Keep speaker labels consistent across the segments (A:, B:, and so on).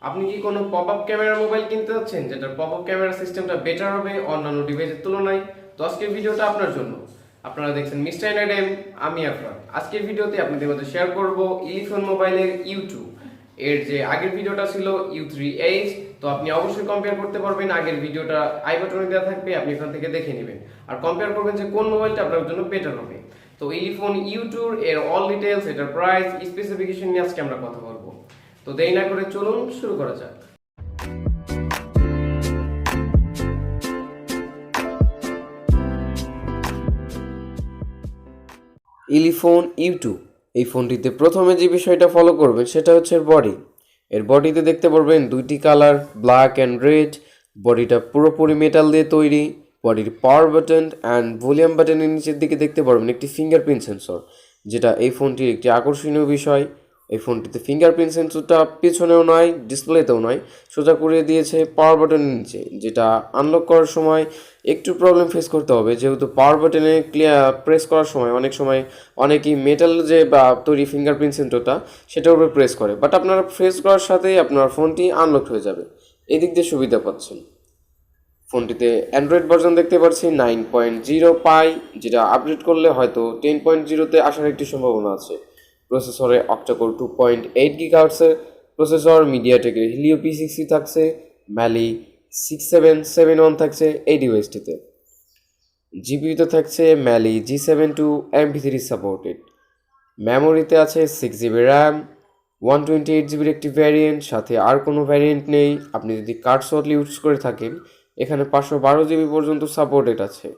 A: আপনি কি কোনো পপআপ ক্যামেরা মোবাইল কিনতে যাচ্ছেন যেটার পপআপ ক্যামেরা সিস্টেমটা বেটার হবে অন্যান্য ডিভাইসের তুলনায়? তো আজকের ভিডিওটা আপনার জন্য। আপনারা দেখছেন মিস্টার এনআইডেম, আমি আফরান। আজকের ভিডিওতে আপনাদের মধ্যে শেয়ার করব ইলিফোন মোবাইলের U2 এর যে আগের ভিডিওটা ছিল U3H। তো আপনি অবশ্যই কম্পেয়ার করতে পারবেন, আগের ভিডিওটা আই বাটনে দেওয়া থাকবে, আপনি এখান থেকে দেখে নেবেন আর কম্পেয়ার করবেন যে কোন মোবাইলটা আপনার জন্য বেটার হবে। তো ইলিফোন U2 এর অল ডিটেইলস, এটার প্রাইস, স্পেসিফিকেশন নিয়ে আজকে আমরা কথা বলবো। তো দেরি না করে চলুন শুরু করা যাক।
B: ইলিফোন U2 এই ফোনটিতে প্রথমে যে বিষয়টা ফলো করবেন সেটা হচ্ছে এর বডিতে দেখতে পারবেন দুইটি কালার, ব্ল্যাক অ্যান্ড রেড। বডিটা পুরোপুরি মেটাল দিয়ে তৈরি। বডির পাওয়ার বাটন অ্যান্ড ভলিউম বাটনের নিচের দিকে দেখতে পারবেন একটি ফিঙ্গারপ্রিন্ট সেন্সর, যেটা এই ফোনটির একটি আকর্ষণীয় বিষয়। এই ফোনটিতে ফিঙ্গারপ্রিন্ট সেন্সরটা পিছনেও নয়, ডিসপ্লেতেও নয়, সোজা করে দিয়েছে পাওয়ার বাটনের নিচে, যেটা আনলক করার সময় একটু প্রবলেম ফেস করতে হবে, যেহেতু পাওয়ার বাটনে প্রেস করার সময় অনেক সময় অনেকেই মেটাল যে বা তৈরি ফিঙ্গারপ্রিন্ট সেন্সরটা সেটার উপরে প্রেস করে, বাট আপনারা প্রেস করার সাথেই আপনার ফোনটি আনলক হয়ে যাবে। এই দিক দিয়ে সুবিধা পাচ্ছেন। ফোনটিতে অ্যান্ড্রয়েড ভার্সন দেখতে পাচ্ছি 9.0 পাই, যেটা আপডেট করলে হয়তো 10.0-তে আসার একটি সম্ভাবনা আছে। প্রসেসরে অক্টাকোর 2.8 গিগাহার্টসের প্রসেসর, মিডিয়াটেকের হিলিও P60 থাকছে, ম্যালি 6771 থাকছে এই ডিভাইসটিতে। জিপিইউতে থাকছে ম্যালি G72 MP3 সাপোর্টেড। মেমোরিতে আছে 6 GB র্যাম, 128 জিবির একটি ভ্যারিয়েন্ট, সাথে আর কোনো ভ্যারিয়েন্ট নেই। আপনি যদি কার্ড স্লট ইউজ করে থাকেন, এখানে 512 জিবি পর্যন্ত সাপোর্টেড আছে।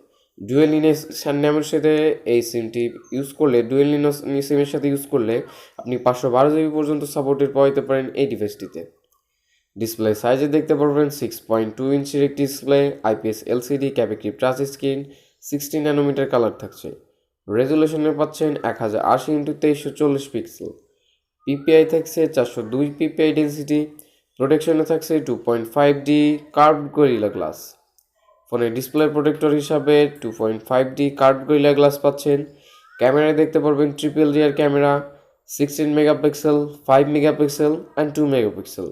B: ডুয়েল লিনেস নামের সাথে এই সিমটি ইউজ করলে, ডুয়েল লিনাস সিমের সাথে ইউজ করলে আপনি 512 জিবি পর্যন্ত সাপোর্টেড পাইতে পারেন এই ডিভাইসটিতে। ডিসপ্লে সাইজে দেখতে পারবেন 6.2 ইঞ্চির একটি display, IPS LCD, capacitive touch screen, 16 nanometer colour থাকছে। রেজুলেশনে পাচ্ছেন 1080x2340 পিক্সেল। পিপিআই থাকছে 402 পিপিআই ডেন্সিটি। প্রোটেকশনে থাকছে 2.5D কার্ভড গরিলা গ্লাস। ফোনের ডিসপ্লে প্রোটেক্টর হিসাবে 2.5D কার্ভড গরিলা গ্লাস পাচ্ছেন। ক্যামেরায় দেখতে পারবেন triple rear camera, 16 megapixel, 5 megapixel and 2 megapixel.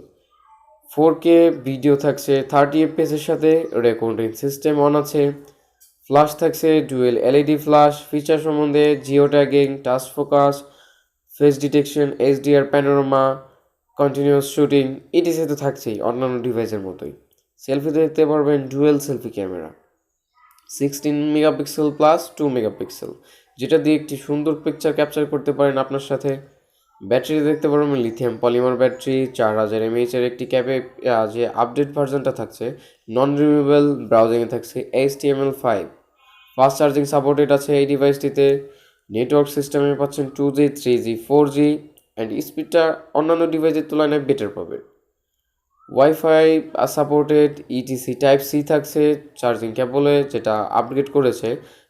B: 4K video থাকছে 30 FPS এর সাথে। রেকর্ডিং সিস্টেম অন আছে। ফ্ল্যাশ থাকছে ডুয়েল LED ফ্ল্যাশ। ফিচার সম্বন্ধে Jio tagging, touch focus, face detection, HDR panorama, continuous shooting, etc তো থাকছেই অন্যান্য ডিভাইসের মতোই। সেলফিতে দেখতে পারবেন dual selfie camera, 16 megapixel plus 2 megapixel, যেটা দিয়ে একটি সুন্দর পিকচার ক্যাপচার করতে পারেন আপনার সাথে। ব্যাটারি দেখতে পারবেন লিথিয়াম পলিমার ব্যাটারি, 4000 mAh একটি ক্যাপে। যে আপডেট ভার্সনটা থাকছে নন রিমুভেবল। ব্রাউজিংয়ে থাকছে HTML5। ফাস্ট চার্জিং সাপোর্টেড আছে এই ডিভাইসটিতে। নেটওয়ার্ক সিস্টেমে পাচ্ছেন 2G, 3G, 4G অ্যান্ড স্পিডটা অন্যান্য ডিভাইসের তুলনায় বেটার পাবে। Wifi supported, etc type C থাকছে চার্জিং কেবলে, যেটা আপগ্রেড করেছে।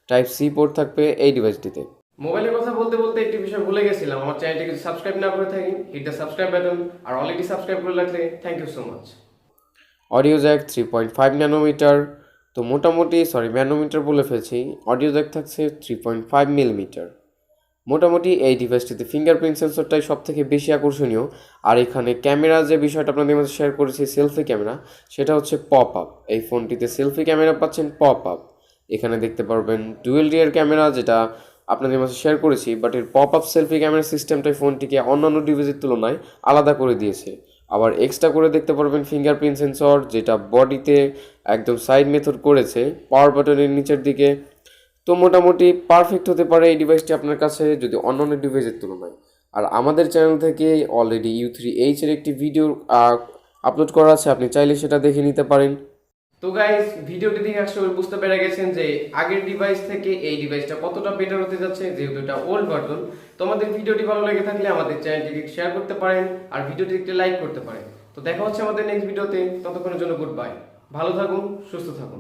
B: টাইপ সি পোর্ট থাকবে এই ডিভাইসটিতে।
A: মোবাইলের কথা বলতে বলতে একটি বিষয় ভুলে গেছিলাম, আমার চ্যানেলটিকে যদি সাবস্ক্রাইব না করে থাকেন, হিট দ্য সাবস্ক্রাইব বাটন। আর অলরেডি সাবস্ক্রাইব করে রাখলে thank you so much.
B: Audio jack 3.5 nanometre, তো মোটামুটি ন্যানোমিটার বলে ফেলছি। অডিও জ্যাক থাকছে 3.5 মিলিমিটার। মোটামুটি এই ডিভাইসটিতে ফিঙ্গারপ্রিন্ট সেন্সরটাই সব থেকে বেশি আকর্ষণীয়। আর এখানে ক্যামেরা যে বিষয়টা আপনাদের মাঝে শেয়ার করেছি, সেলফি ক্যামেরা, সেটা হচ্ছে পপ আপ। এই ফোনটিতে সেলফি ক্যামেরা পাচ্ছেন পপ আপ। এখানে দেখতে পারবেন ডুয়েল রিয়ার ক্যামেরা, যেটা আপনাদের মাঝে শেয়ার করেছি, বাট এর পপ আপ সেলফি ক্যামেরা সিস্টেমটাই ফোনটিকে অন্যান্য ডিভাইসের তুলনায় আলাদা করে দিয়েছে। আবার এক্সট্রা করে দেখতে পারবেন ফিঙ্গারপ্রিন্ট সেন্সর, যেটা বডিতে একদম সাইড মেথড করেছে পাওয়ার বাটনের নিচের দিকে। তো মোটামুটি পারফেক্ট হতে পারে এই ডিভাইসটি আপনার কাছে যদি অন্যান্য ডিভাইসের তুলনায়। আর আমাদের চ্যানেল থেকে অলরেডি U3H এর একটি ভিডিও আপলোড করা আছে, আপনি চাইলে সেটা দেখে নিতে পারেন।
A: তো গাইস, ভিডিওটি দেখে আসলে বুঝতে পেরে গেছেন যে আগের ডিভাইস থেকে এই ডিভাইসটা কতটা বেটার হতে যাচ্ছে, যেহেতু এটা ওল্ড ভার্সন। তো আমাদের ভিডিওটি ভালো লেগে থাকলে আমাদের চ্যানেলটিকে শেয়ার করতে পারেন আর ভিডিওটি একটি লাইক করতে পারেন। তো দেখা হচ্ছে আমাদের নেক্সট ভিডিওতে, ততক্ষণের জন্য গুড বাই। ভালো থাকুন, সুস্থ থাকুন।